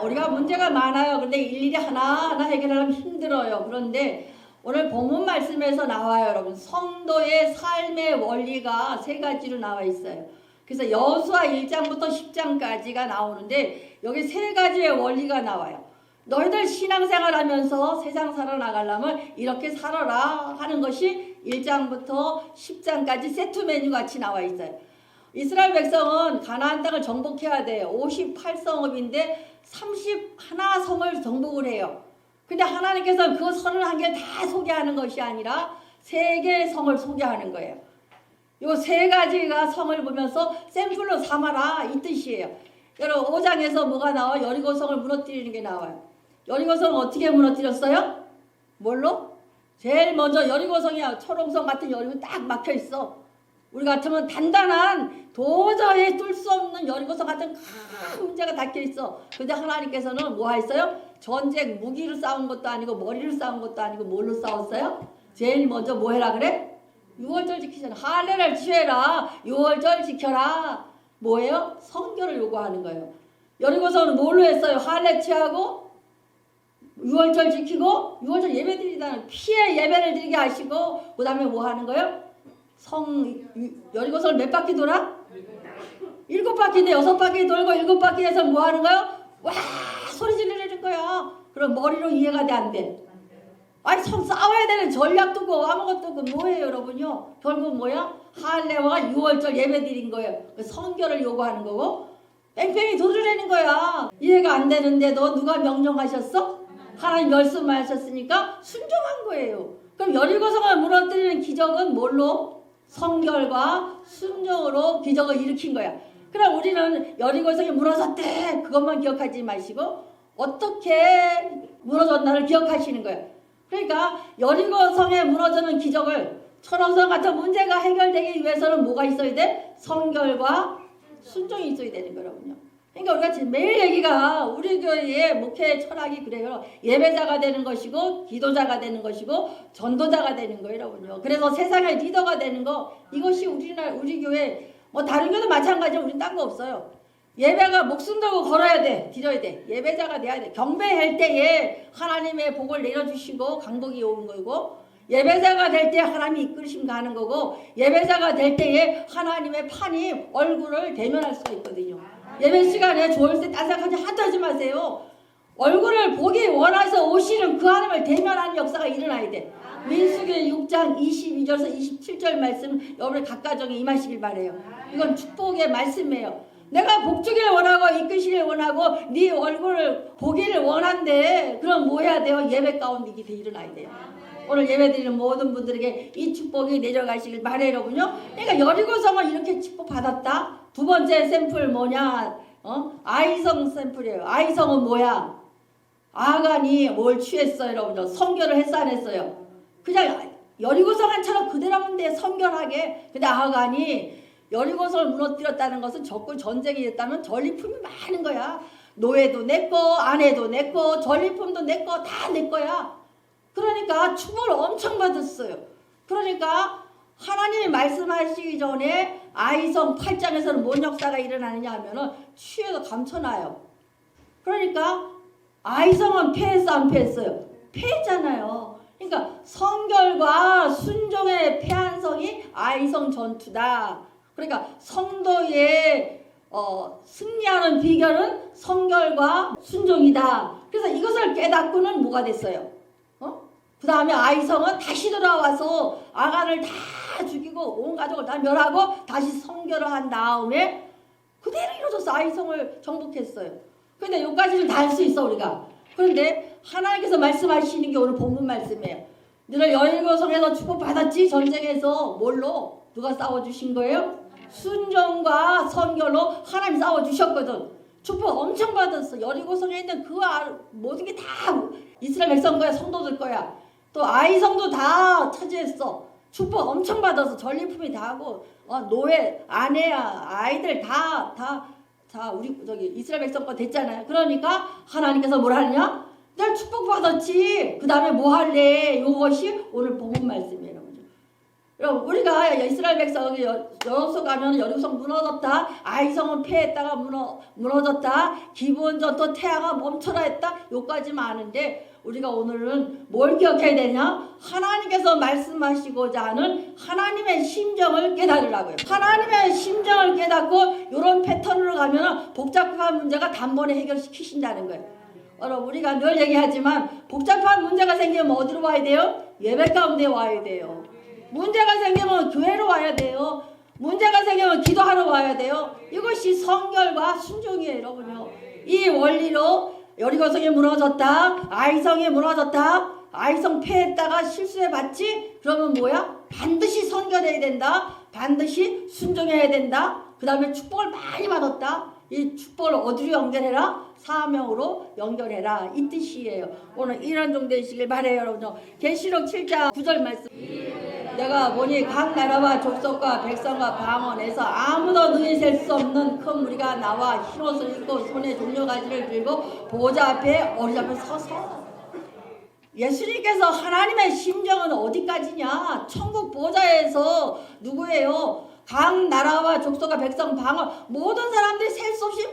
우리가 문제가 많아요. 근데 일일이 하나하나 해결하면 힘들어요. 그런데 오늘 본문 말씀에서 나와요, 여러분. 성도의 삶의 원리가 세 가지로 나와 있어요. 그래서 여호수아 1장부터 10장까지가 나오는데 여기 세 가지의 원리가 나와요. 너희들 신앙생활 하면서 세상 살아나가려면 이렇게 살아라 하는 것이 1장부터 10장까지 세트 메뉴 같이 나와 있어요. 이스라엘 백성은 가나안 땅을 정복해야 돼요. 58성읍인데 31성을 정복을 해요. 근데 하나님께서는 그 31개를 다 소개하는 것이 아니라 3개의 성을 소개하는 거예요. 이 3가지가 성을 보면서 샘플로 삼아라 이 뜻이에요. 여러분 5장에서 뭐가 나와? 여리고성을 무너뜨리는 게 나와요. 여리고성은 어떻게 무너뜨렸어요? 뭘로? 제일 먼저 여리고성이야. 초롱성 같은 여리고 딱 막혀있어. 우리 같으면 단단한 도저히 뚫을 수 없는 여리고성 같은 큰 문제가 닫혀있어. 근데 하나님께서는 뭐 했어요? 전쟁 무기로 싸운 것도 아니고 머리로 싸운 것도 아니고 뭘로 싸웠어요? 제일 먼저 뭐 해라 그래? 6월절 지키잖아. 할례를 취해라. 6월절 지켜라. 뭐예요? 성결을 요구하는 거예요. 여리고성은 뭘로 했어요? 할례 취하고 6월절 지키고 6월절 예배 드리다는 피해 예배를 드리게 하시고 그 다음에 뭐 하는 거예요? 여리고성을 몇 바퀴 돌아? 7바퀴인데 6바퀴 돌고 7바퀴에서 뭐 하는 거예요? 와 소리 지르는 거야. 그럼 머리로 이해가 돼 안 돼? 아니 싸워야 되는 전략도 없고 아무것도 없고 뭐예요 여러분요? 결국 뭐야? 할례와 6월절 예배 드린 거예요. 성결을 요구하는 거고 뺑뺑이 도드라는 거야. 이해가 안 되는데도 누가 명령하셨어? 하나님 말씀하셨으니까 순종한 거예요. 그럼 여리고성을 무너뜨리는 기적은 뭘로? 성결과 순종으로 기적을 일으킨 거야. 그럼 우리는 여리고성이 무너졌대 그것만 기억하지 마시고 어떻게 무너졌나를 기억하시는 거예요. 그러니까 여리고성에 무너지는 기적을 초롱성 같은 문제가 해결되기 위해서는 뭐가 있어야 돼? 성결과 순종이 있어야 되는 거라고요. 그러니까 우리가 지금 매일 얘기가 우리 교회의 목회 철학이 그래요. 예배자가 되는 것이고 기도자가 되는 것이고 전도자가 되는 거예요, 여러분요. 그래서 세상의 리더가 되는 거 이것이 우리 교회 뭐 다른 교회도 마찬가지로 우린 딴 거 없어요. 예배가 목숨 걸고 걸어야 돼. 드려야 돼. 예배자가 돼야 돼. 경배할 때에 하나님의 복을 내려주시고 강복이 오는 거고 예배자가 될 때 하나님이 이끌으심 가는 거고 예배자가 될 때에 하나님의 판이 얼굴을 대면할 수가 있거든요. 예배 시간에 좋을 때 딴 생각하지 하도 하지 마세요. 얼굴을 보기 원해서 오시는 그 하나님을 대면하는 역사가 일어나야 돼. 민수기 6장 22절에서 27절 말씀 여러분의 각 가정에 임하시길 바래요. 이건 축복의 말씀이에요. 내가 복주기를 원하고 이끄시기를 원하고 네 얼굴을 보기를 원한대. 그럼 뭐 해야 돼요? 예배 가운데 이게 일어나야 돼요. 오늘 예배드리는 모든 분들에게 이 축복이 내려가시길 바래요, 여러분요. 그러니까 여리고성을 이렇게 축복 받았다. 두 번째 샘플 뭐냐? 아이성 샘플이에요. 아이성은 뭐야? 아간이 뭘 취했어요, 여러분요? 성결을 했어 안 했어요? 그냥 여리고성한처럼 그대로 하면 돼, 성결하게. 근데 아간이 여리고성을 무너뜨렸다는 것은 적군 전쟁이 됐다면 전리품이 많은 거야. 노예도 내 거, 아내도 내 거, 전리품도 내 거, 다 내 거야. 그러니까 충고를 엄청 받았어요. 그러니까 하나님이 말씀하시기 전에 아이성 8장에서는 뭔 역사가 일어나느냐 하면은 취해서 감춰놔요. 그러니까 아이성은 패했어 안 패했어요? 패했잖아요. 그러니까 성결과 순종의 패한 성이 아이성 전투다. 그러니까 성도의 승리하는 비결은 성결과 순종이다. 그래서 이것을 깨닫고는 뭐가 됐어요? 그 다음에 아이성은 다시 돌아와서 아간을 다 죽이고 온 가족을 다 멸하고 다시 성결을 한 다음에 그대로 이루어져서 아이성을 정복했어요. 근데 여기까지는 다 할 수 있어 우리가. 그런데 하나님께서 말씀하시는 게 오늘 본문 말씀이에요. 너를 여리고성에서 축복받았지? 전쟁에서 뭘로? 누가 싸워주신 거예요? 순종과 성결로 하나님 싸워주셨거든. 축복 엄청 받았어. 여리고성에 있는 그 모든 게 다 이스라엘 백성 거야. 성도들 거야. 또 아이성도 다 차지했어. 축복 엄청 받아서 전리품이 다 하고 노예, 아내야, 아이들 다 우리 이스라엘 백성 거 됐잖아요. 그러니까 하나님께서 뭘 하느냐? 날 축복 받았지. 그 다음에 뭐 할래? 이것이 오늘 본문 말씀이에요. 그럼 우리가 이스라엘 백성이 여호수 가면 여리고성 무너졌다. 아이성은 패했다가 무너졌다. 기브온 전투 태양아 멈춰라 했다. 요까지만 아는데 우리가 오늘은 뭘 기억해야 되냐? 하나님께서 말씀하시고자 하는 하나님의 심정을 깨달으라고요. 하나님의 심정을 깨닫고 이런 패턴으로 가면 복잡한 문제가 단번에 해결시키신다는 거예요. 여러분 우리가 늘 얘기하지만 복잡한 문제가 생기면 어디로 와야 돼요? 예배 가운데 와야 돼요. 문제가 생기면 교회로 와야 돼요. 문제가 생기면 기도하러 와야 돼요. 이것이 성결과 순종이에요, 여러분요. 이 원리로 여리고성이 무너졌다. 아이성이 무너졌다. 아이성 패했다가 실수해봤지? 그러면 뭐야? 반드시 선결해야 된다. 반드시 순종해야 된다. 그 다음에 축복을 많이 받았다. 이 축복을 어디로 연결해라? 사명으로 연결해라. 이 뜻이에요. 오늘 이런 정도 되시길 바래요, 여러분. 계시록 7장 9절 말씀. 내가 보니 각 나라와 족속과 백성과 방언에서 아무도 능히 셀 수 없는 큰 무리가 나와 흰 옷을 입고 손에 종려가지를 들고 보좌 앞에 어리 앞에 서서 예수님께서 하나님의 심정은 어디까지냐? 천국 보좌에서 누구예요? 각 나라와 족속과 백성 방언 모든 사람들이 셀 수 없이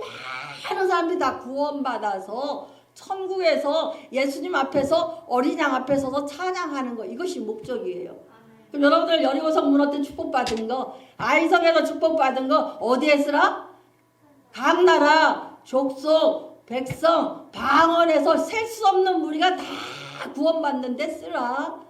많은 사람들이 다 구원받아서 천국에서 예수님 앞에서 어린 양 앞에 서서 찬양하는 거 이것이 목적이에요. 그럼 여러분들 여리고성 무너뜨린 축복받은 거 아이성에서 축복받은 거 어디에 쓰라? 각 나라 족속 백성 방언에서 셀 수 없는 무리가 다 구원받는데 쓰라.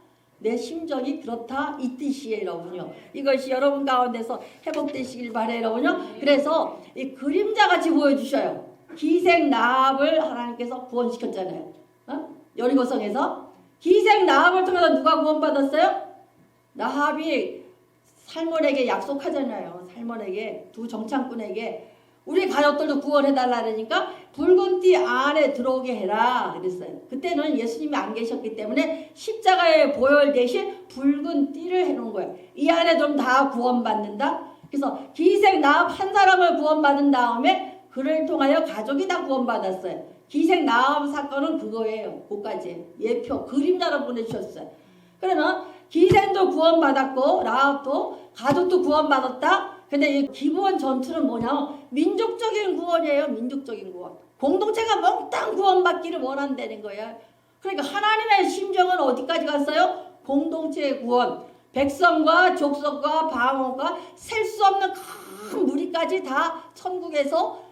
내 심정이 그렇다 이 뜻이에요, 여러분요. 이것이 여러분 가운데서 회복되시길 바래요, 여러분요. 그래서 이 그림자같이 보여주셔요. 기생 나합을 하나님께서 구원시켰잖아요. 여리고성에서 기생 나합을 통해서 누가 구원받았어요? 나합이 살몬에게 약속하잖아요. 살몬에게 두 정창꾼에게 우리 가족들도 구원해달라 그러니까 붉은 띠 안에 들어오게 해라 그랬어요. 그때는 예수님이 안 계셨기 때문에 십자가의 보혈 대신 붉은 띠를 해놓은 거예요. 이 안에 들어오면 다 구원받는다. 그래서 기생 나합 한 사람을 구원받은 다음에 그를 통하여 가족이 다 구원받았어요. 기생 나합 사건은 그거예요. 그까지 예표 그림자로 보내주셨어요. 그러면 기생도 구원받았고 라합도 가족도 구원받았다. 근데 이 기브온 전투는 뭐냐? 민족적인 구원이에요. 민족적인 구원. 공동체가 몽땅 구원받기를 원한다는 거예요. 그러니까 하나님의 심정은 어디까지 갔어요? 공동체의 구원. 백성과 족속과 방언과 셀 수 없는 큰 무리까지 다 천국에서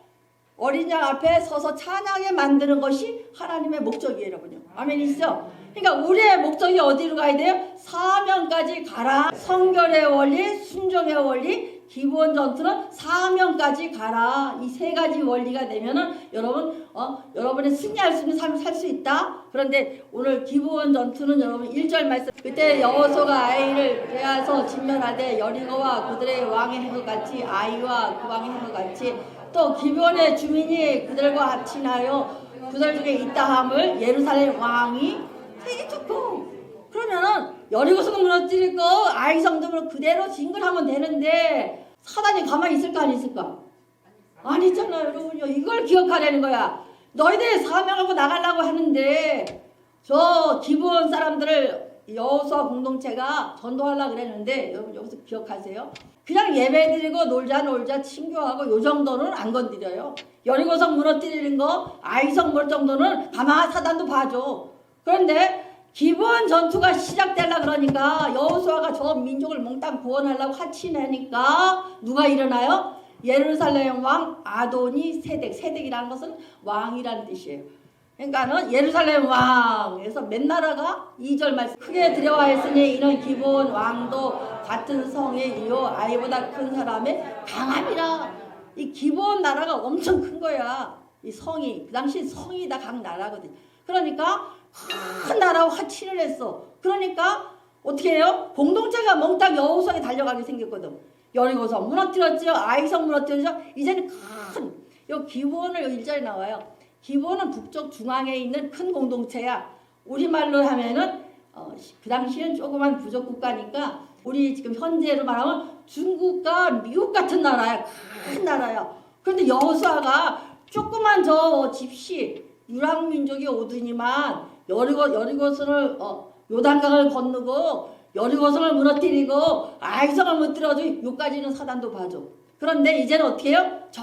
어린 양 앞에 서서 찬양에 만드는 것이 하나님의 목적이에요, 여러분요. 아멘이시죠? 그러니까 우리의 목적이 어디로 가야 돼요? 사명까지 가라. 성결의 원리, 순종의 원리, 기브온 전투는 사명까지 가라. 이 세 가지 원리가 되면은 여러분이 승리할 수 있는 삶을 살 수 있다. 그런데 오늘 기브온 전투는 여러분 1절 말씀. 그때 여호수아가 아이를 빼앗아 진멸하되 여리고와 그들의 왕의 행것 같이 아이와 그 왕의 행것 같이 또 기브온의 주민이 그들과 합친하여 그들 중에 있다함을 예루살렘 왕이 되게 좋고 그러면은 여리고성 무너뜨릴 거 아이성도 그대로 징글하면 되는데 사단이 가만히 있을까 안 있을까? 아니잖아요, 여러분요. 이걸 기억하라는 거야. 너희들 사명하고 나가려고 하는데 저 기브온 사람들을 여호수아 공동체가 전도하려고 그랬는데 여러분 여기서 기억하세요. 그냥 예배드리고 놀자 친교하고 요 정도는 안 건드려요. 여리고성 무너뜨리는 거 아이성 물 정도는 가만히 사단도 봐줘. 그런데 기브온 전투가 시작되려 그러니까 여호수아가 저 민족을 몽땅 구원하려고 하치내니까 누가 일어나요? 예루살렘 왕 아도니 세덱. 세덱이라는 것은 왕이라는 뜻이에요. 그러니까는 예루살렘 왕에서 몇 나라가 2절 말씀 크게 두려워했으니 이는 기브온 왕도 같은 성의 이요 아이보다 큰 사람의 강함이라. 이 기브온 나라가 엄청 큰 거야. 이 성이 그 당시 성이 다 각 나라거든. 그러니까 큰 나라와 화친을 했어. 그러니까 어떻게 해요? 공동체가 몽땅 여호수아에 달려가게 생겼거든. 여리고성 무너뜨렸죠. 아이성 무너뜨렸죠. 이제는 큰 요 기브온을 요 1절에 나와요. 기브온은 북쪽 중앙에 있는 큰 공동체야. 우리말로 하면은 그 당시엔 조그만 부족 국가니까 우리 지금 현재로 말하면 중국과 미국 같은 나라야. 큰 나라야. 그런데 여호수아가 조그만 저 집시 유랑민족이 오더니만 여리고성을 요단강을 건너고 여리고성을 무너뜨리고 아이성을 무너뜨려도 요까지는 사단도 봐줘. 그런데 이제는 어떻게 해요? 저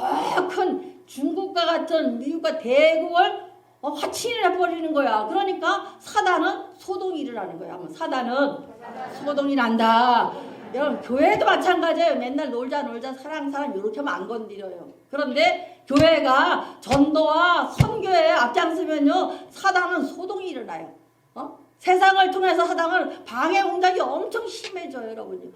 큰 중국과 같은 미국과 대국을 화친을 해버리는 거야. 그러니까 사단은 소동이 일어나는 거야. 사단은 소동이 난다. 여러분 교회도 마찬가지예요. 맨날 놀자 사랑 이렇게 하면 안 건드려요. 그런데 교회가 전도와 선교에 앞장서면요 사단은 소동이 일어나요. 세상을 통해서 사단은 방해 공작이 엄청 심해져요. 여러분요.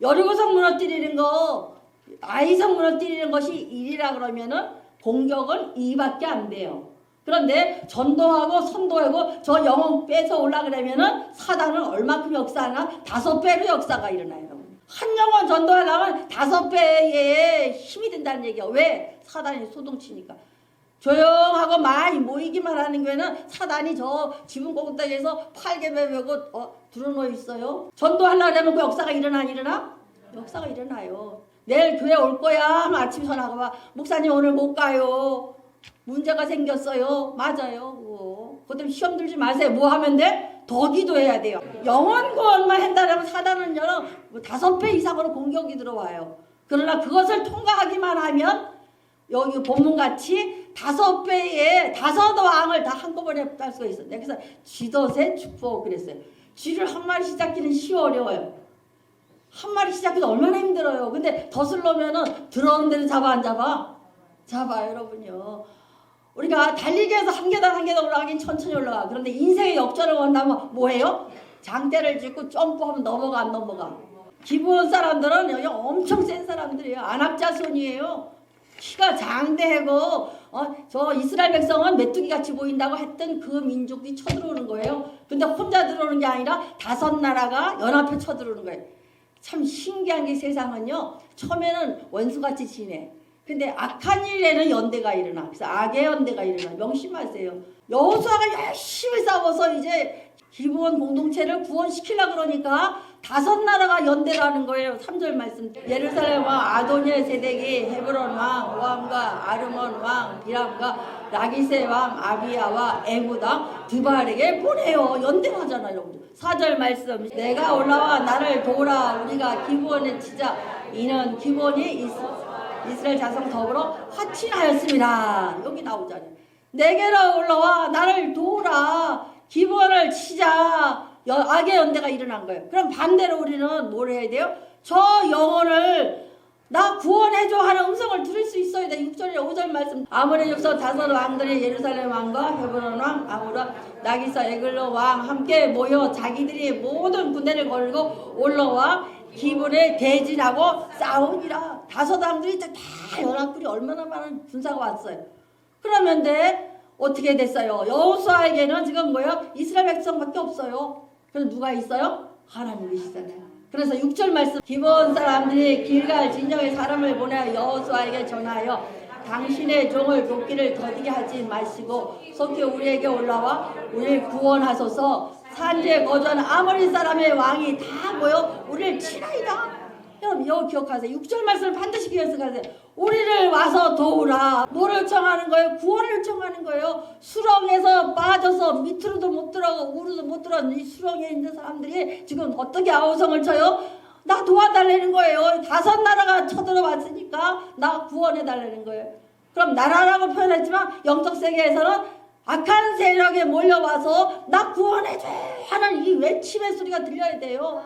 여리고성 무너뜨리는 거 아이성 무너뜨리는 것이 1이라 그러면은 공격은 2밖에 안 돼요. 그런데 전도하고 선도하고 저 영혼 빼서 올라가려면은 사단은 얼마큼 역사하나 5배로 역사가 일어나요. 한 영혼 전도하려면 5배의 힘이 된다는 얘기야. 왜? 사단이 소동치니까. 조용하고 많이 모이기만 하는 교회는 사단이 저 지붕 꼭대기에서 팔개 베고 들어놓여 있어요. 전도하려면 그 역사가 일어나? 역사가 일어나요. 내일 교회 올 거야 하면 아침 전화가 와. 목사님 오늘 못 가요. 문제가 생겼어요. 맞아요. 그때 시험 들지 마세요. 뭐 하면 돼? 더 기도해야 돼요. 영원 구원만 한다면 사단은 5배 이상으로 공격이 들어와요. 그러나 그것을 통과하기만 하면 여기 본문같이 5배의 5왕을 다 한꺼번에 딸 수가 있어요. 그래서 쥐덫의 축복 그랬어요. 쥐를 한 마리 시작하기는 쉬워 어려워요. 한 마리 시작해도 얼마나 힘들어요. 근데 덫을 놓으면은 들어오는 데는 잡아 안 잡아? 잡아요 여러분요. 우리가 달리기 해서 한 계단 올라가긴 천천히 올라가. 그런데 인생의 역전을 원하면 뭐해요? 장대를 짚고 점프하면 넘어가 안 넘어가. 기부원 사람들은 여기 엄청 센 사람들이에요. 안압자손이에요. 키가 장대하고 저 이스라엘 백성은 메뚜기 같이 보인다고 했던 그 민족이 쳐들어오는 거예요. 근데 혼자 들어오는 게 아니라 5나라가 연합해 쳐들어오는 거예요. 참 신기한 게 세상은요. 처음에는 원수같이 지내. 근데 악한 일에는 연대가 일어나. 그래서 악의 연대가 일어나. 명심하세요. 여호수아가 열심히 싸워서 이제 기브온 공동체를 구원시키려고 그러니까 5나라가 연대를 하는 거예요. 3절 말씀. 예루살렘 왕 아도니엘 세덱이 헤브론 왕 오함과 아르몬 왕 비람과 라기세 왕 아비야와 에굿 왕 드발에게 보내요. 연대를 하잖아요. 4절 말씀. 내가 올라와 나를 도우라. 우리가 기브온에 치자. 이는 기브온이 이스라엘 자성 더불어 화친하였습니다. 여기 나오잖아요. 내게로 올라와 나를 도우라. 기브온을 치자. 악의 연대가 일어난 거예요. 그럼 반대로 우리는 뭘 해야 돼요? 저 영혼을 나 구원해줘 하는 음성을 들을 수 있어야 돼. 6절에 5절 말씀. 아모레 족속 5 왕들이 예루살렘 왕과 헤브론 왕 아무라 나기사 에글로 왕 함께 모여 자기들이 모든 군대를 걸고 올라와 기브온에 대진하고 싸우니라. 5 왕들이 다 연합군이 얼마나 많은 군사가 왔어요. 그러면 어떻게 됐어요? 여호수아에게는 지금 뭐예요? 이스라엘 백성밖에 없어요. 그래서 누가 있어요? 하나님 계시잖아요. 그래서 6절 말씀. 기브온 사람들이 길갈 진영의 사람을 보내 여호수아에게 전하여 당신의 종을 돕기를 더디게 하지 마시고 속히 우리에게 올라와 우리를 구원하소서. 산지에 거주하는 아모리 사람의 왕이 다 모여 우리를 치나이다. 여러분 이거 기억하세요. 6절 말씀을 반드시 기억하세요. 우리를 와서 도우라. 뭐를 요청하는 거예요? 구원을 요청하는 거예요. 수렁에서 빠져서 밑으로도 못 들어가고 우로도 못 들어가는 이 수렁에 있는 사람들이 지금 어떻게 아우성을 쳐요? 나 도와달라는 거예요. 5나라가 쳐들어왔으니까 나 구원해달라는 거예요. 그럼 나라라고 표현했지만 영적 세계에서는 악한 세력에 몰려와서 나 구원해줘 하는 이 외침의 소리가 들려야 돼요.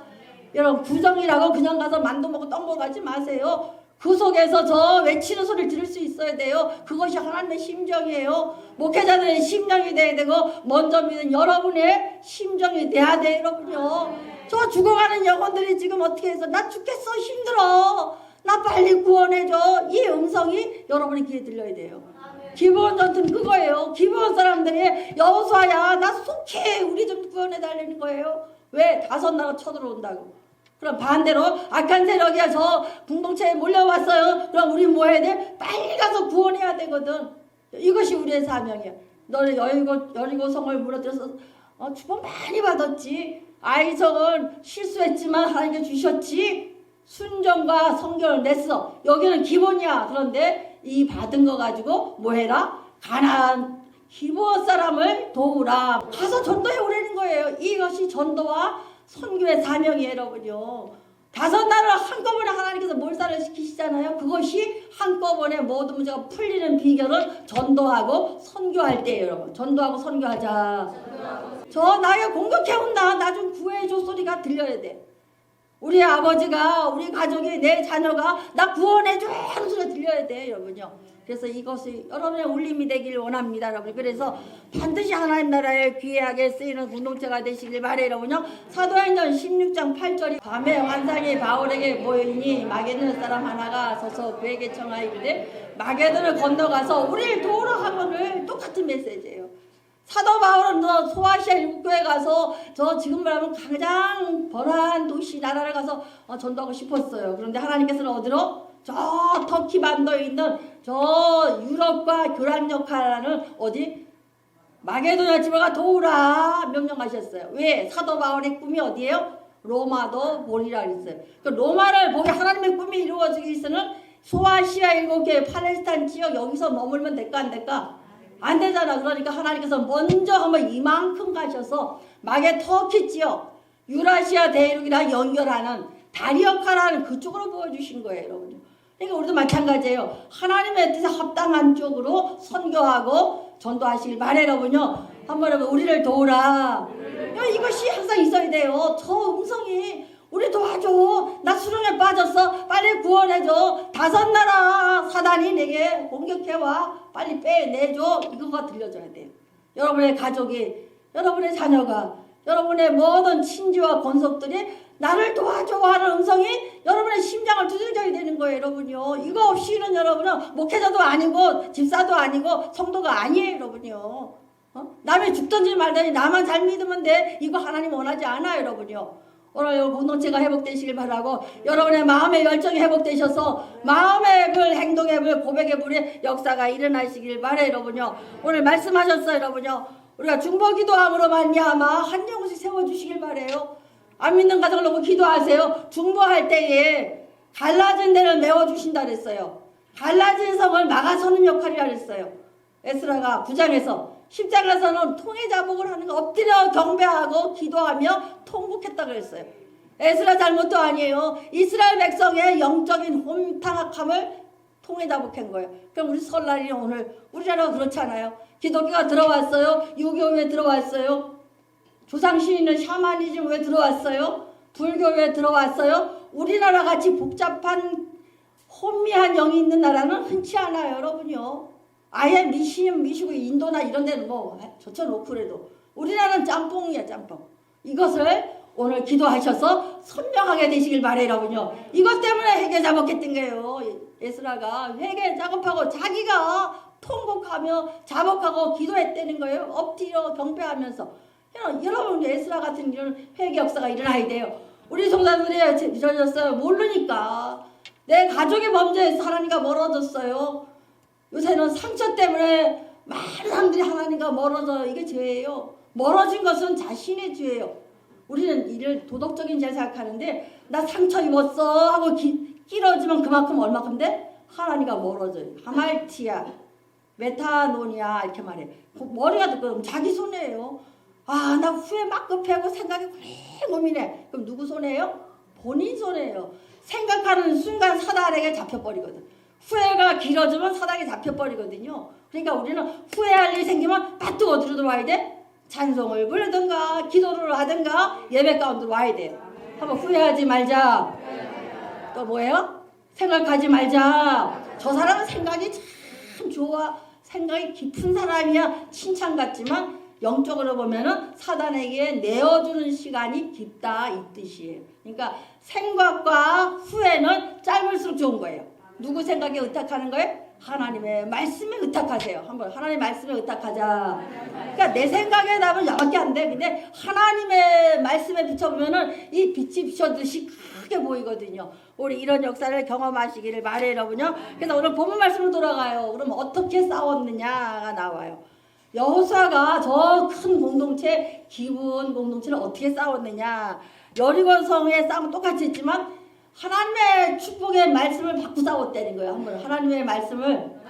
여러분 부정이라고 그냥 가서 만두 먹고 떡 먹고 가지 마세요. 그 속에서 저 외치는 소리를 들을 수 있어야 돼요. 그것이 하나님의 심정이에요. 목회자들의 심정이 돼야 되고 먼저 믿은 여러분의 심정이 돼야 돼요. 여러분요. 저 죽어가는 영혼들이 지금 어떻게 해서 나 죽겠어 힘들어 나 빨리 구원해줘. 이 음성이 여러분의 귀에 들려야 돼요. 기브온 전투는 그거예요. 기브온 사람들이 여호수아야 나 속해 우리 좀 구원해달라는 거예요. 왜? 5나라 쳐들어온다고. 그럼 반대로 악한 세력이야 저 공동체에 몰려왔어요. 그럼 우리 뭐 해야 돼? 빨리 가서 구원해야 되거든. 이것이 우리의 사명이야. 너는 여리고성을 무너뜨려서 축복 많이 받았지. 아이성은 실수했지만 하나님께 주셨지. 순종과 성결을 냈어. 여기는 기본이야. 그런데 이 받은 거 가지고 뭐 해라? 가나안 기브온 사람을 도우라. 가서 전도해 오라는 거예요. 이것이 전도와 선교의 사명이에요, 여러분요. 5나라를 한꺼번에 하나님께서 몰살을 시키시잖아요. 그것이 한꺼번에 모든 문제가 풀리는 비결은 전도하고 선교할 때예요, 여러분. 전도하고 선교하자. 저 나에게 공격해온다. 나 좀 구해줘 소리가 들려야 돼. 우리 아버지가, 우리 가족이, 내 자녀가 나 구원해줘 하는 소리가 들려야 돼, 여러분요. 그래서 이것이 여러분의 울림이 되길 원합니다, 여러분. 그래서 반드시 하나님 나라에 귀하게 쓰이는 공동체가 되시길 바래요, 여러분요. 사도행전 16장 8절이 밤에 환상이 바울에게 보이니 마게도냐 사람 하나가 서서 그에게 청하이르되 마게도를 건너가서 우리를 도우라 하거늘. 똑같은 메시지예요. 사도 바울은 저 소아시아 일국교회 가서 저 지금 말하면 가장 번화한 도시 나라를 가서 전도하고 싶었어요. 그런데 하나님께서는 어디로? 저 터키 반도에 있는 저 유럽과 교란 역할하는 어디? 마게도냐 지방가 도우라 명령하셨어요. 왜? 사도 바울의 꿈이 어디예요? 로마도 보리라 그랬어요. 그 로마를 보게 하나님의 꿈이 이루어지기 위해서는 소아시아 일국교회 팔레스타인 지역 여기서 머물면 될까 안 될까? 안 되잖아. 그러니까 하나님께서 먼저 한번 이만큼 가셔서 마게 터키 지역 유라시아 대륙이랑 연결하는 다리 역할하는 그쪽으로 보여주신 거예요, 여러분요. 그러니까 우리도 마찬가지예요. 하나님의 뜻에 합당한 쪽으로 선교하고 전도하시길 바래요, 여러분요. 한번 여러분 우리를 도우라. 이것이 항상 있어야 돼요. 저 음성이 우리 도와줘. 나 수렁에 빠졌어. 빨리 구원해줘. 5나라 사단이 내게 공격해와. 빨리 빼내줘. 이거가 들려줘야 돼요. 여러분의 가족이, 여러분의 자녀가, 여러분의 모든 친지와 권속들이 나를 도와줘 하는 음성이 여러분의 심장을 두들겨야 되는 거예요, 여러분요. 이거 없이는 여러분은 목회자도 아니고 집사도 아니고 성도가 아니에요, 여러분요. 남이 죽든지 말든지 나만 잘 믿으면 돼. 이거 하나님 원하지 않아요, 여러분요. 오늘 공동체가 회복되시길 바라고 여러분의 마음의 열정이 회복되셔서 마음의 불, 행동의 불, 고백의 불의 역사가 일어나시길 바래요, 여러분요. 오늘 말씀하셨어요, 여러분요. 우리가 중보 기도함으로 말미암아 한 영혼씩 세워주시길 바래요. 안 믿는 가정을 놓고 기도하세요. 중보할 때에 갈라진 데를 메워주신다 그랬어요. 갈라진 성을 막아서는 역할이라 그랬어요. 에스라가 9장에서 10장에서는 통해자복을 하는 거 엎드려 경배하고 기도하며 통곡했다 그랬어요. 에스라 잘못도 아니에요. 이스라엘 백성의 영적인 혼탁함을 통해자복한 거예요. 그럼 우리 설날이 오늘 우리나라가 그렇잖아요. 기독교가 들어왔어요. 유교에 들어왔어요. 조상신이는 샤머니즘 왜 들어왔어요? 불교에 들어왔어요. 우리나라 같이 복잡한 혼미한 영이 있는 나라는 흔치 않아요, 여러분요. 아예 미시고 인도나 이런 데는 뭐 젖혀놓고 그래도 우리나라는 짬뽕이야, 짬뽕. 이것을 오늘 기도하셔서 선명하게 되시길 바래요, 여러분요. 이것 때문에 회개 작업했던 거예요. 에스라가 회개 작업하고 자기가 통곡하며 자복하고 기도했다는 거예요. 엎드려 경배하면서. 여러분 에스라 같은 이런 회개 역사가 일어나야 돼요. 우리 성도들이 저졌어요. 모르니까. 내 가족의 범죄에서 하나님과 멀어졌어요. 요새는 상처 때문에 많은 사람들이 하나님과 멀어져. 이게 죄예요. 멀어진 것은 자신의 죄예요. 우리는 이를 도덕적인 죄 생각하는데 나 상처 입었어 하고 끼러지면 그만큼 얼마큼 돼? 하나님과 멀어져요. 하말티아, 메타노니아 이렇게 말해. 머리가 듣고 자기 손해예요. 아, 나 후회 막 급해하고 생각이 고민해. 그럼 누구 손해예요? 본인 손해예요. 생각하는 순간 사단에게 잡혀버리거든. 후회가 길어지면 사단에 잡혀버리거든요. 그러니까 우리는 후회할 일이 생기면 바로 어디로 들어와야 돼? 찬송을 부르든가 기도를 하든가 예배 가운데로 와야 돼요. 한번 후회하지 말자. 또 뭐예요? 생각하지 말자. 저 사람은 생각이 참 좋아. 생각이 깊은 사람이야. 칭찬 같지만 영적으로 보면은 사단에게 내어주는 시간이 깊다 이 뜻이에요. 그러니까 생각과 후회는 짧을수록 좋은 거예요. 누구 생각에 의탁하는 거예요? 하나님의 말씀에 의탁하세요. 한번 하나님의 말씀에 의탁하자. 그러니까 내 생각에 나면 야밖에 안 돼. 근데 하나님의 말씀에 비춰보면은 이 빛이 비춰듯이 크게 보이거든요. 우리 이런 역사를 경험하시기를 바래요, 여러분요. 그래서 오늘 본문 말씀으로 돌아가요. 그럼 어떻게 싸웠느냐가 나와요. 여호수아가 저 큰 공동체, 기브온 공동체를 어떻게 싸웠느냐. 여리고 성의 싸움은 똑같이 했지만 하나님의 축복의 말씀을 받고 싸웠다는 거예요. 한번 하나님의 말씀을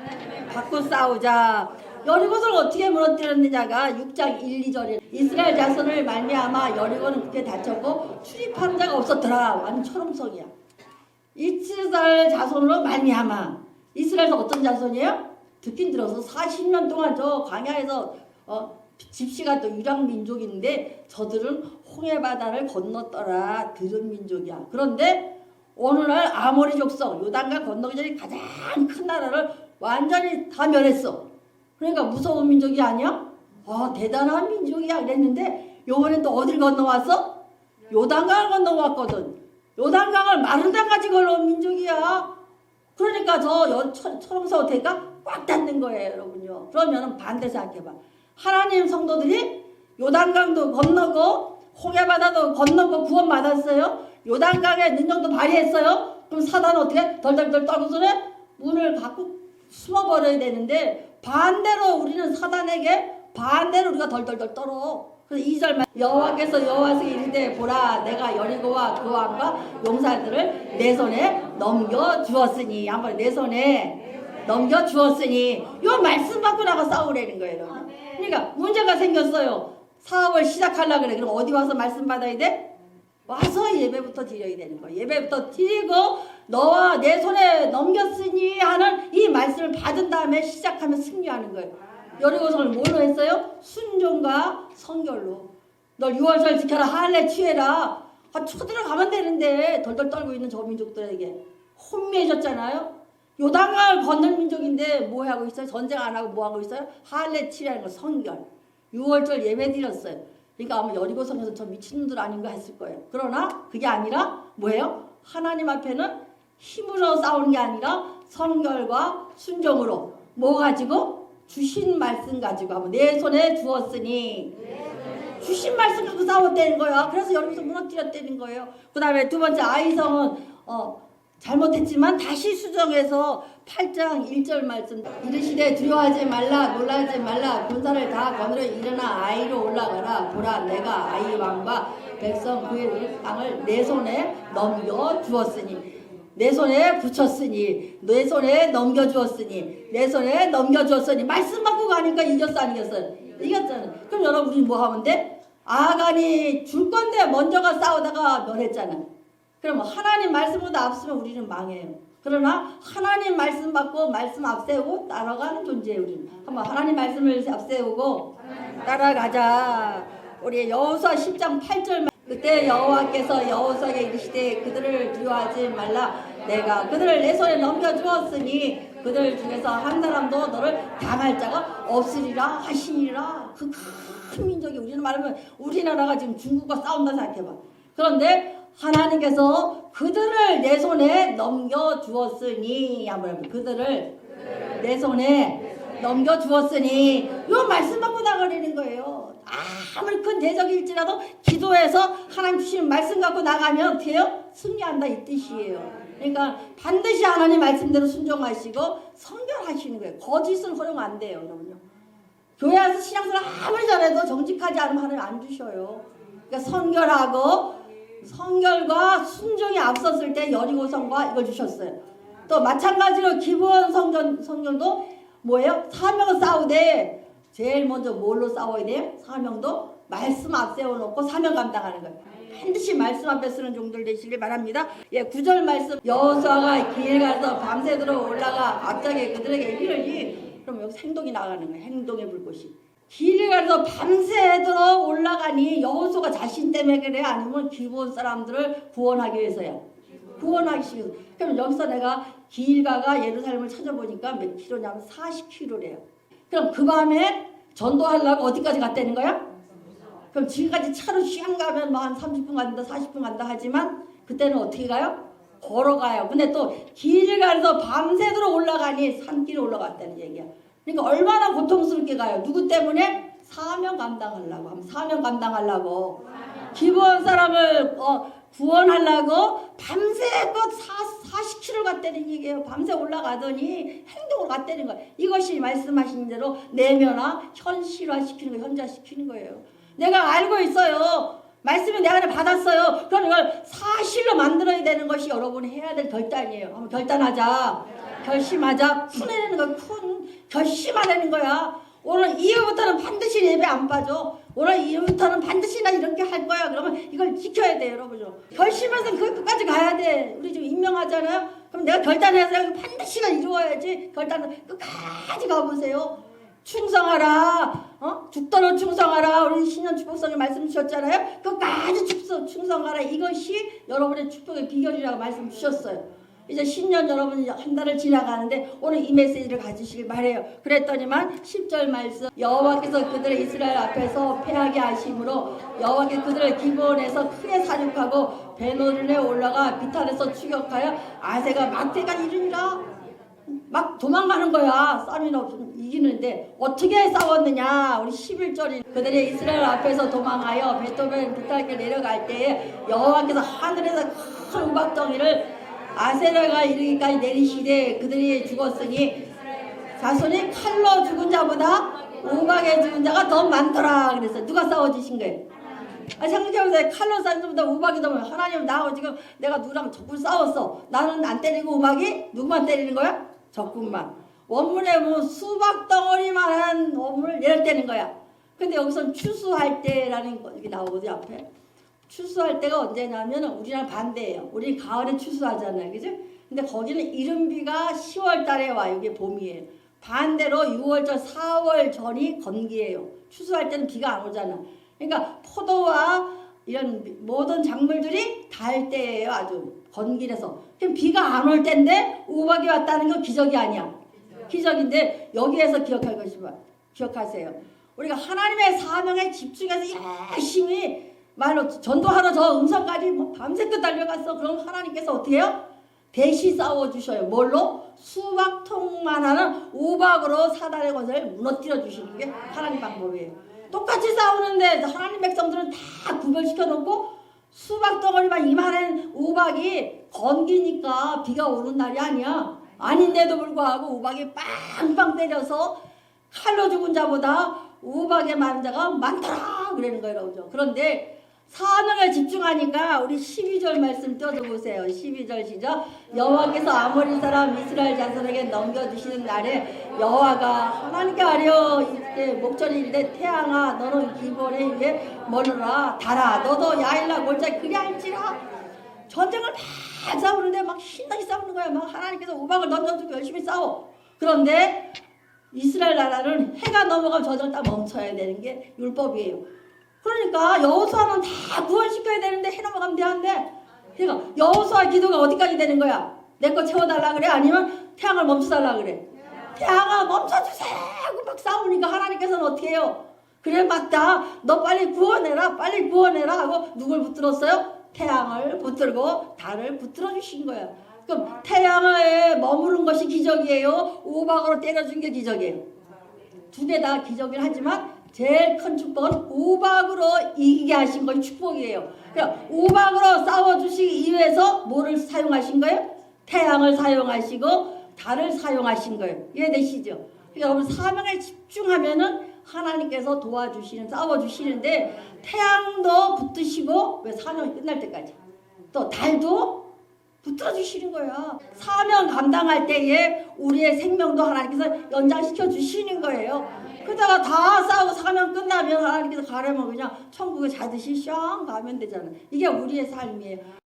받고 싸우자. 여리고성을 어떻게 무너뜨렸느냐가 6장 1, 2절에 이스라엘 자손을 말미암아 여리고는 그렇게 다쳤고 출입하는 자가 없었더라. 완전 초롱성이야. 이스라엘 자손으로 말미암아. 이스라엘은 어떤 자손이에요? 듣긴 들어서 40년 동안 저 광야에서 집시가 또 유랑 민족인데 저들은 홍해 바다를 건넜더라. 들은 민족이야. 그런데 오늘날 아모리 족속 요단강 건너기 전에 가장 큰 나라를 완전히 다 멸했어. 그러니까 무서운 민족이 아니야? 대단한 민족이야 그랬는데 요번엔 또 어딜 건너왔어? 요단강을 건너왔거든. 요단강을 마르다까지 걸어온 민족이야. 그러니까 저 초롱성 어떻게가 꽉 닫는 거예요 여러분요. 그러면 반대 생각해봐. 하나님 성도들이 요단강도 건너고 홍해바다도 건너고 구원받았어요. 요단강에 능력도 발휘했어요. 그럼 사단은 어떻게 덜덜덜 떨고서는 문을 갖고 숨어버려야 되는데 반대로 우리는 사단에게 반대로 우리가 덜덜덜 떨어. 그래서 2절만 여호와께서 여호와에게 이르되 보라 내가 여리고와 그 왕과 용사들을 내 손에 넘겨주었으니 한번 내 손에 넘겨주었으니 요 말씀 받고 나가 싸우라는 거예요. 여러분. 그러니까 문제가 생겼어요. 사업을 시작하려고 그래. 그럼 어디 와서 말씀 받아야 돼? 와서 예배부터 드려야 되는 거예요. 예배부터 드리고 너와 내 손에 넘겼으니 하는 이 말씀을 받은 다음에 시작하면 승리하는 거예요. 여리고성을 뭘로 했어요? 순종과 성결로. 널 6월절 지켜라 할례 취해라. 쳐들어가면 되는데 덜덜 떨고 있는 저 민족들에게 혼미해졌잖아요. 요단강을 건널 민족인데 뭐 하고 있어요? 전쟁 안 하고 뭐 하고 있어요? 할례 취하는 거 성결. 6월절 예배 드렸어요. 그러니까 아마 여리고성에서 저 미친놈들 아닌가 했을 거예요. 그러나 그게 아니라 뭐예요? 하나님 앞에는 힘으로 싸우는 게 아니라 성결과 순종으로 뭐 가지고? 주신 말씀 가지고 하면 내 손에 주었으니 주신 말씀 갖고 싸웠다는 거야. 그래서 여기서 무너뜨렸다는 거예요. 그 다음에 두 번째 아이성은 잘못했지만 다시 수정해서 8장 1절 말씀 이르시되 두려워하지 말라 놀라지 말라 군사를 다 거느려 일어나 아이로 올라가라 보라 내가 아이 왕과 백성 그의 땅을 내 손에 넘겨 주었으니 내 손에 붙였으니 내 손에 넘겨주었으니 내 손에 넘겨주었으니 말씀 받고 가니까 이겼어 안 이겼어요? 이겼잖아요. 그럼 여러분 우리 뭐 하면 돼? 아간이 줄 건데 먼저가 싸우다가 멸했잖아. 그럼 하나님 말씀보다 앞서면 우리는 망해요. 그러나 하나님 말씀 받고 말씀 앞세우고 따라가는 존재예요. 우리는 한번 하나님 말씀을 앞세우고 따라가자. 우리 여호수아 10장 8절 그때 여호와께서 여호수아에게 이르시되 그들을 두려워하지 말라 내가 그들을 내 손에 넘겨주었으니 그들 중에서 한 사람도 너를 당할 자가 없으리라 하시니라. 그 큰 민족이 우리는 말하면 우리나라가 지금 중국과 싸운다 생각해봐. 그런데 하나님께서 그들을 내 손에 넘겨주었으니 한번 그들을 내 손에 넘겨주었으니 요 말씀 받고 나가려는 거예요. 아무리 큰 대적일지라도 기도해서 하나님 주시는 말씀 갖고 나가면 어떻게 해요? 승리한다 이 뜻이에요. 그러니까 반드시 하나님 말씀대로 순종하시고 성결하시는 거예요. 거짓은 허용 안 돼요. 여러분요. 교회 와서 신앙생활 아무리 잘해도 정직하지 않으면 하나님 안 주셔요. 그러니까 성결과 순종이 앞섰을 때 여리고성과 이걸 주셨어요. 또 마찬가지로 기본 성전도 뭐예요? 사명을 싸우되 제일 먼저 뭘로 싸워야 돼요? 사명도 말씀 앞세워놓고 사명 감당하는 거예요. 반드시 말씀 앞에 쓰는 종들 되시길 바랍니다. 9절 말씀 여호수아가 길가서 밤새도록 올라가 갑자기 그들에게 이르니 그럼 여기서 행동이 나가는 거예요. 행동의 불꽃이. 길가서 밤새도록 올라가니 여호수아가 자신 때문에 그래? 아니면 기본 사람들을 구원하기 위해서야? 구원하기 위해서. 그럼 여기서 내가 길가가 예루살렘을 찾아보니까 몇 킬로냐면 40킬로래요. 그럼 그 밤에 전도하려고 어디까지 갔다는 거야? 그럼 지금까지 차로 시간 가면 뭐 한 30분 간다 40분 간다 하지만 그때는 어떻게 가요? 걸어가요. 근데 또 길가에서 밤새도록 올라가니 산길을 올라갔다는 얘기야. 그러니까 얼마나 고통스럽게 가요. 누구 때문에? 사명 감당하려고. 사명 감당하려고. 기본 사람을 구원하려고 밤새껏 40km 갔다는 얘기예요. 밤새 올라가더니 행동으로 갔다는 거예요. 이것이 말씀하신 대로 내면화 현실화시키는 거예요. 현자시키는 거예요. 내가 알고 있어요. 말씀을 내 안에 받았어요. 그럼 이걸 사실로 만들어야 되는 것이 여러분이 해야 될 결단이에요. 한번 결단하자. 결심하자. 푼내는 거야. 결심하라는 거야. 오늘 이후부터는 반드시 예배 안 빠져. 오늘 이후부터는 반드시 나 이렇게 할 거야. 그러면 이걸 지켜야 돼, 여러분. 결심해서 그 끝까지 가야 돼. 우리 지금 임명하잖아요. 그럼 내가 결단해서 이거 반드시 이루어야지. 결단을 끝까지 가보세요. 충성하라. 죽도록 충성하라. 우리 신년 축복성에 말씀 주셨잖아요. 끝까지 충성하라. 이것이 여러분의 축복의 비결이라고 말씀 주셨어요. 이제 신년 여러분이 한 달을 지나가는데 오늘 이 메시지를 가지시길 바래요. 그랬더니만 10절 말씀 여호와께서 그들의 이스라엘 앞에서 패하게 하심으로 여호와께서 그들을 기브온에서 크게 사륙하고 베노른에 올라가 비탄에서 추격하여 아세가 막대까지 이르니라. 막 도망가는 거야. 싸움이 없으면 이기는데 어떻게 싸웠느냐. 우리 11절이 그들의 이스라엘 앞에서 도망하여 베토벤 비탈게 내려갈 때에 여호와께서 하늘에서 큰 우박덩이를 아세라가 이르기까지 내리시되 그들이 죽었으니 자손이 칼로 죽은 자보다 우박에 죽은 자가 더 많더라. 그래서 누가 싸워주신 거예요? 생각해보세요. 칼로 싸운 자보다 우박이 더 많아. 하나님 나하고 지금 내가 누구랑 적군 싸웠어. 나는 안 때리고 우박이 누구만 때리는 거야? 적군만. 원문에 뭐 수박 덩어리만한 원문을 얘를 때리는 거야. 근데 여기서는 추수할 때라는 거 이렇게 나오거든요. 앞에. 추수할 때가 언제냐면 우리랑 반대예요. 우리 가을에 추수하잖아요. 그죠? 근데 거기는 이른비가 10월 달에 와. 이게 봄이에요. 반대로 6월절, 4월 전이 건기예요. 추수할 때는 비가 안 오잖아. 그러니까 포도와 이런 모든 작물들이 달 때예요. 아주 건기라서. 그럼 비가 안 올 때인데 우박이 왔다는 건 기적이 아니야. 기적인데 여기에서 기억할 것이면 기억하세요. 우리가 하나님의 사명에 집중해서 열심히 말로 전도하러 저 음성까지 뭐 밤새껏 달려갔어. 그럼 하나님께서 어떻게 해요? 대시 싸워주셔요. 뭘로? 수박통만 하는 우박으로 사단의 권세를 무너뜨려 주시는 게 하나님 방법이에요. 똑같이 싸우는데 하나님 백성들은 다 구별시켜 놓고 수박덩어리만 이만한 우박이 건기니까 비가 오는 날이 아니야. 아닌데도 불구하고 우박이 빵빵 때려서 칼로 죽은 자보다 우박에 많은 자가 많더라 그러는 거예요. 그죠? 그런데 사명에 집중하니까 우리 12절 말씀 뜯어보세요. 12절 시작. 여호와께서 아모리 사람 이스라엘 자손에게 넘겨주시는 날에 여호와가 하나님께 하려 이때 목전에 이르되 태양아 너는 기본에 위에 머무라 달아 너도 야일라 골짜 그리 할지라. 전쟁을 막 싸우는데 막 신나게 싸우는 거야. 막 하나님께서 우박을 던져주고 열심히 싸워. 그런데 이스라엘 나라는 해가 넘어가면 저절 딱 멈춰야 되는 게 율법이에요. 그러니까 여호수아는 다 구원시켜야 되는데 해 넘어가면 되는데 그러니까 여호수아 기도가 어디까지 되는 거야? 내 거 채워달라 그래? 아니면 태양을 멈춰달라 그래? 태양아 멈춰주세요 하고 막 싸우니까 하나님께서는 어떻게 해요? 그래 맞다 너 빨리 구원해라 빨리 구원해라 하고 누굴 붙들었어요? 태양을 붙들고 달을 붙들어 주신 거야. 그럼 태양에 머무른 것이 기적이에요? 우박으로 때려준 게 기적이에요? 두 개 다 기적이긴 하지만 제일 큰 축복은 우박으로 이기게 하신 것이 축복이에요. 그러니까 우박으로 싸워주시기 위해서 뭐를 사용하신 거예요? 태양을 사용하시고 달을 사용하신 거예요. 이해되시죠? 그러니까 여러분 사명에 집중하면은 하나님께서 도와주시는 싸워주시는데 태양도 붙드시고 왜 사명이 끝날 때까지 또 달도 붙들어 주시는 거야. 사명 감당할 때에 우리의 생명도 하나님께서 연장시켜 주시는 거예요. 그러다가 다 싸우고 사명 끝나면 하나님께서 가려면 그냥 천국에 자듯이 샹 가면 되잖아. 이게 우리의 삶이에요.